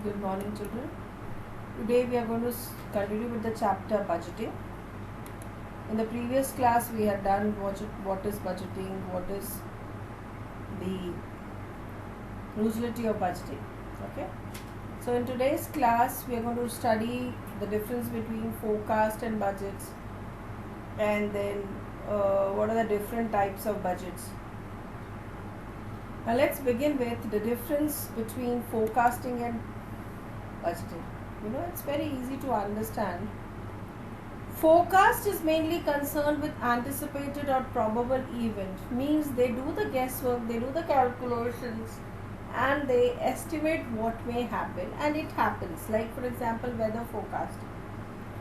Good morning, children. Today we are going to continue with the chapter budgeting. In the previous class, we had done what is budgeting, what is the utility of budgeting. Okay. So in today's class, we are going to study the difference between forecast and budgets, and then what are the different types of budgets. Now let's begin with the difference between forecasting and budgeting. It's very easy to understand. Forecast is mainly concerned with anticipated or probable event, means they do the guesswork, they do the calculations, and they estimate what may happen, and it happens. Like for example, weather forecast,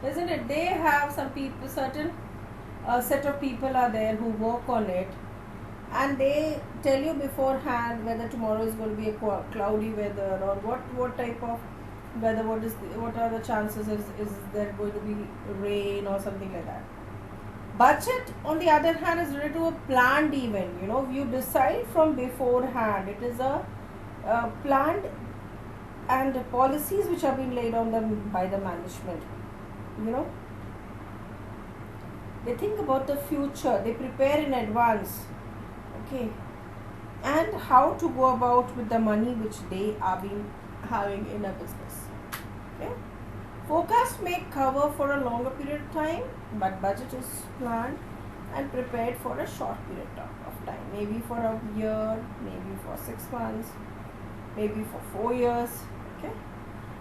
isn't it? They have some people, certain set of people are there who work on it, and they tell you beforehand whether tomorrow is going to be a cloudy weather, or what type of weather, what are the chances, is there going to be rain or something like that. Budget on the other hand is related to a planned event. You decide from beforehand. It is a planned and policies which have been laid on them by the management. They think about the future, they prepare in advance. Okay, and how to go about with the money which they are being having in a business. Okay, forecast may cover for a longer period of time, but budget is planned and prepared for a short period of time, maybe for a year, maybe for 6 months, maybe for 4 years. Okay,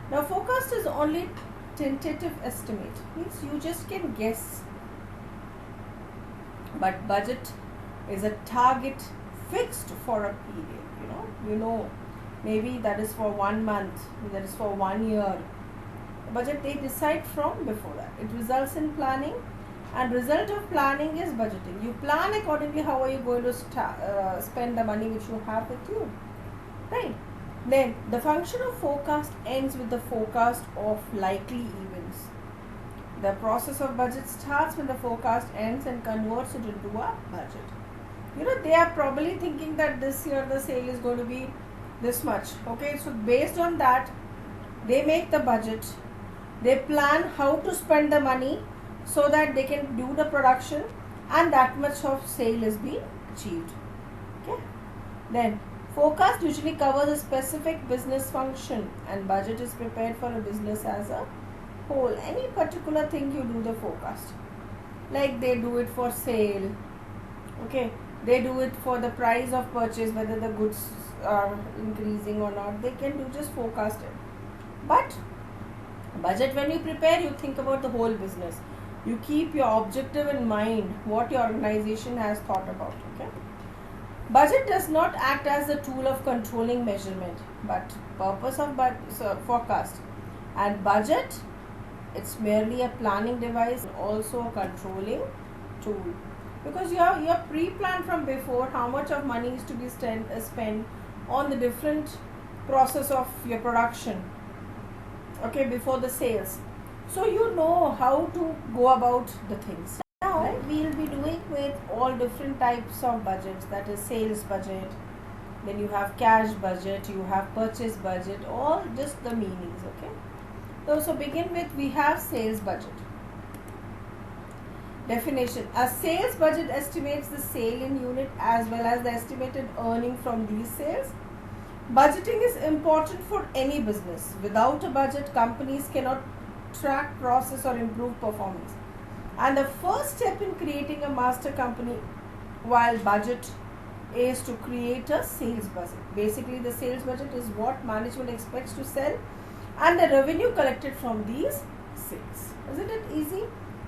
now forecast is only tentative estimate, means you just can guess, but budget is a target fixed for a period. Maybe that is for 1 month, that is for 1 year. Budget they decide from before that. It results in planning, and result of planning is budgeting. You plan accordingly how are you going to spend the money which you have with you, right? Then the function of forecast ends with the forecast of likely events. The process of budget starts when the forecast ends and converts it into a budget. They are probably thinking that this year the sale is going to be this much. Okay, so based on that, they make the budget. They plan how to spend the money so that they can do the production, and that much of sale is being achieved. Okay, then forecast usually covers a specific business function, and budget is prepared for a business as a whole. Any particular thing you do the forecast, like they do it for sale. Okay, they do it for the price of purchase, whether the goods are increasing or not. They can do just forecast it. But budget, when you prepare, you think about the whole business. You keep your objective in mind, what your organization has thought about. Okay, budget does not act as a tool of controlling measurement, but purpose of forecast and budget, it's merely a planning device and also a controlling tool, because you are pre-planned from before how much of money is to be spent on the different process of your production, okay, before the sales. So you know how to go about the things. Now we will be doing with all different types of budgets, that is sales budget, then you have cash budget, you have purchase budget, all just the meanings. Okay, so begin with, we have sales budget. Definition: a sales budget estimates the sale in unit as well as the estimated earning from these sales. Budgeting is important for any business. Without a budget, companies cannot track, process, or improve performance. And the first step in creating a master company while budget is to create a sales budget. Basically, the sales budget is what management expects to sell and the revenue collected from these sales. Isn't it easy?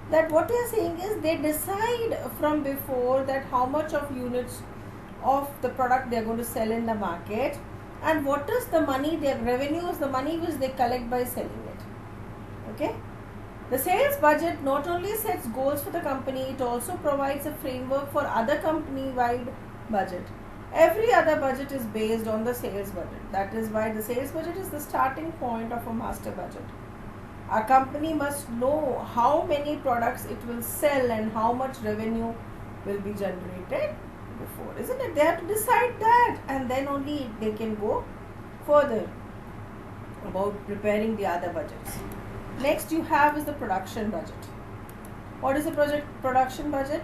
That what they are saying is they decide from before that how much of units of the product they are going to sell in the market, and what is the money, their revenue is the money which they collect by selling it. Okay, the sales budget not only sets goals for the company, it also provides a framework for other company-wide budget. Every other budget is based on the sales budget. That is why the sales budget is the starting point of a master budget. A company must know how many products it will sell and how much revenue will be generated before, isn't it? They have to decide that, and then only they can go further. about preparing the other budgets. Next you have is the production budget. What is a production budget?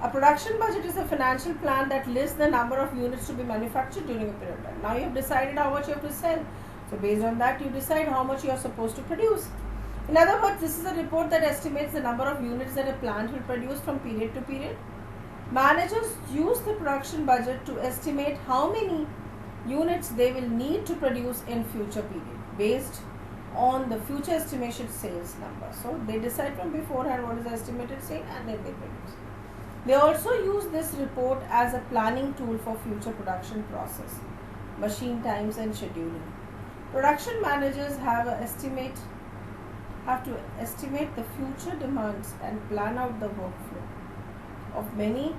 A production budget is a financial plan that lists the number of units to be manufactured during a period of time. Now you have decided how much you have to sell. So based on that, you decide how much you are supposed to produce. In other words, this is a report that estimates the number of units that a plant will produce from period to period. Managers use the production budget to estimate how many units they will need to produce in future period based on the future estimation sales number. So they decide from beforehand what is the estimated sale and then they produce. They also use this report as a planning tool for future production process, machine times and scheduling. Production managers have to estimate the future demands and plan out the workflow of many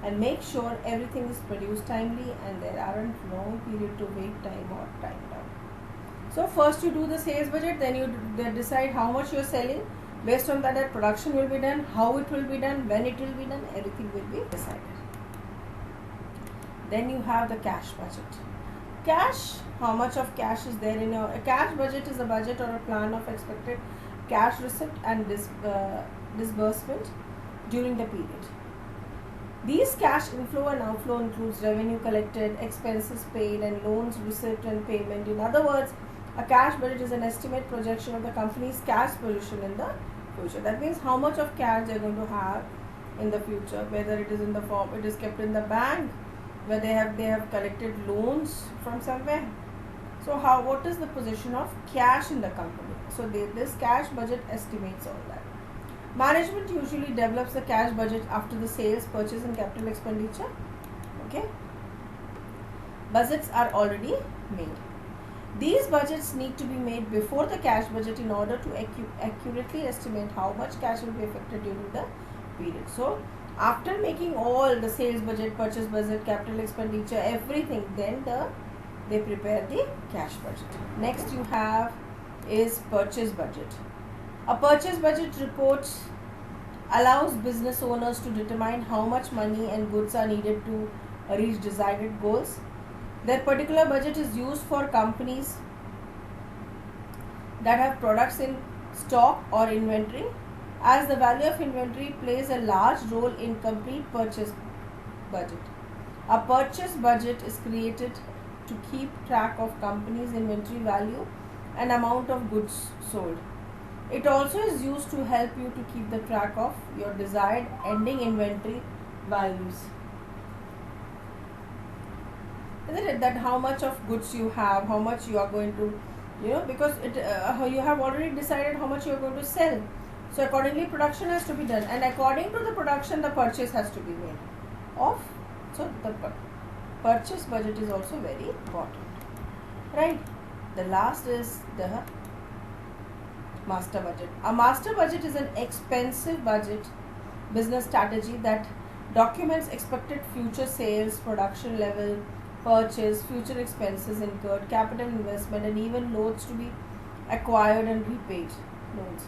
and make sure everything is produced timely and there aren't long period to wait time or time down. So first you do the sales budget, then you decide how much you are selling. Based on that, production will be done, how it will be done, when it will be done, everything will be decided. Then you have the cash budget. Cash, how much of cash is there in a cash budget is a budget or a plan of expected cash receipt and disbursement during the period. These cash inflow and outflow includes revenue collected, expenses paid and loans received and payment. In other words, a cash budget is an estimate projection of the company's cash position in the future. That means how much of cash they are going to have in the future, whether it is in the form, it is kept in the bank, where they have collected loans from somewhere. So what is the position of cash in the company? So this cash budget estimates all that. Management usually develops the cash budget after the sales, purchase and capital expenditure. Okay. Budgets are already made. These budgets need to be made before the cash budget in order to accurately estimate how much cash will be affected during the period. So after making all the sales budget, purchase budget, capital expenditure, everything, then they prepare the cash budget. Next you have is purchase budget. A purchase budget report allows business owners to determine how much money and goods are needed to reach desired goals. Their particular budget is used for companies that have products in stock or inventory, as the value of inventory plays a large role in complete purchase budget. A purchase budget is created to keep track of company's inventory value and amount of goods sold. It also is used to help you to keep the track of your desired ending inventory values. Isn't it that how much of goods you have, how much you are going to, because you have already decided how much you are going to sell. So accordingly production has to be done, and according to the production the purchase has to be made of. So the purchase budget is also very important, right? The last is the master budget. A master budget is an expensive budget business strategy that documents expected future sales, production level, purchase, future expenses incurred, capital investment and even loans to be acquired and repaid loans.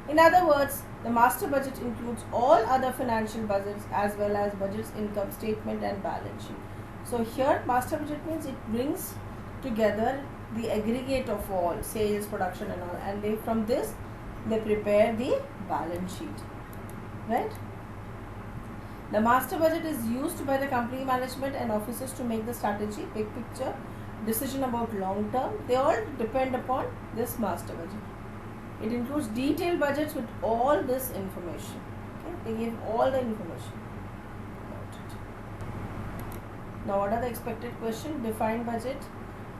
In other words, the master budget includes all other financial budgets as well as budgets, income statement and balance sheet. So here master budget means it brings together the aggregate of all sales, production and all, and from this they prepare the balance sheet, right? The master budget is used by the company management and officers to make the strategy, big picture, decision about long term. They all depend upon this master budget. It includes detailed budgets with all this information. Okay? They give all the information about it. Now what are the expected questions? Define budget,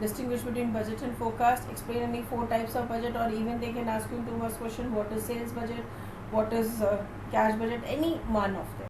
distinguish between budget and forecast, explain any 4 types of budget, or even they can ask you in 2 marks question, what is sales budget, what is cash budget, any one of them.